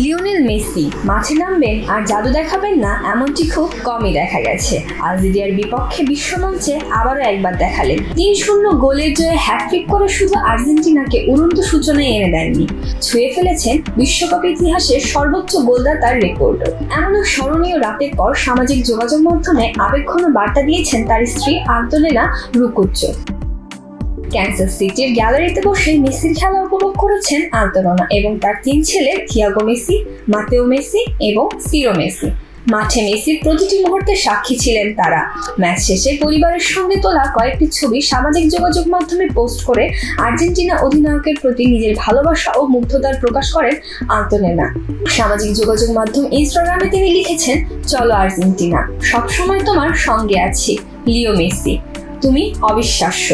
Lionel Messi মাঠে নামবেন আর জাদু দেখাবেন না, এমনটি খুব কমই দেখা গেছে। আলজেরিয়ার বিপক্ষে বিশ্বমঞ্চে আবারও একবার দেখালেন। ৩-০ গোলের জয়ে হ্যাটট্রিক করে শুধু আর্জেন্টিনাকে উড়ন্ত সূচনায় এনে দেননি, ছুঁয়ে ফেলেছেন বিশ্বকাপ ইতিহাসের সর্বোচ্চ গোলদাতার রেকর্ডও। এমন এক স্মরণীয় রাতের পর সামাজিক যোগাযোগ মাধ্যমে আবেগঘন বার্তা দিয়েছেন তার স্ত্রী আন্তোনেলা রুকুজ্জো। ক্যানসাস সিটির গ্যালারিতে বসে মেসির খেলা উপভোগ করেছেন আন্তোনেলা এবং তার ৩ ছেলে থিয়াগো মেসি, মাতেও মেসি এবং সিরো মেসি। মাঠে মেসির প্রতিটি মুহূর্তে সাক্ষী ছিলেন তারা। ম্যাচ শেষে পরিবারের সঙ্গে তোলা কয়েকটি ছবি সামাজিক যোগাযোগ মাধ্যমে পোস্ট করে আর্জেন্টিনা অধিনায়কের প্রতি নিজের ভালোবাসা ও মুগ্ধতার প্রকাশ করেন আন্তোনেলা। সামাজিক যোগাযোগ মাধ্যম ইনস্টাগ্রামে তিনি লিখেছেন, চলো আর্জেন্টিনা, সবসময় তোমার সঙ্গে আছি, লিও মেসি, তুমি অবিশ্বাস্য।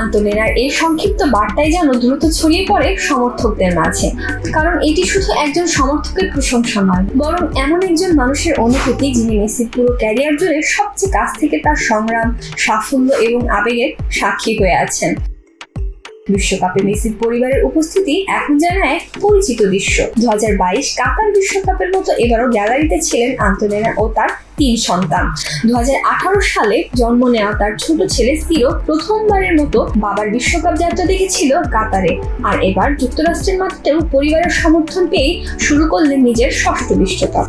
আন্তোনেলার এই সংক্ষিপ্ত বার্তায় যেন দ্রুত ছড়িয়ে পড়ে সমর্থকদের মাঝে, কারণ এটি শুধু একজন সমর্থকের প্রশংসা নয়, বরং এমন একজন মানুষের অনুভূতি যিনি মেসির পুরো ক্যারিয়ার জুড়ে সবচেয়ে কাছ থেকে তার সংগ্রাম, সাফল্য এবং আবেগের সাক্ষী হয়ে আছেন। বিশ্বকাপে মেসির পরিবারের উপস্থিতি এখন যেন এক পরিচিত দৃশ্য। 2022 কাতার বিশ্বকাপের মতো এবারও গ্যালারিতে ছিলেন আন্তোনেলা ও তার 3 সন্তান। 2018 সালে জন্ম নেওয়া তার ছোট ছেলে সিরো প্রথমবারের মতো বাবার বিশ্বকাপ যাত্রা দেখেছিল কাতারে, আর এবার যুক্তরাষ্ট্রের মাটিতেও পরিবারের সমর্থন পেয়ে শুরু করলেন নিজের 6ঠ বিশ্বকাপ।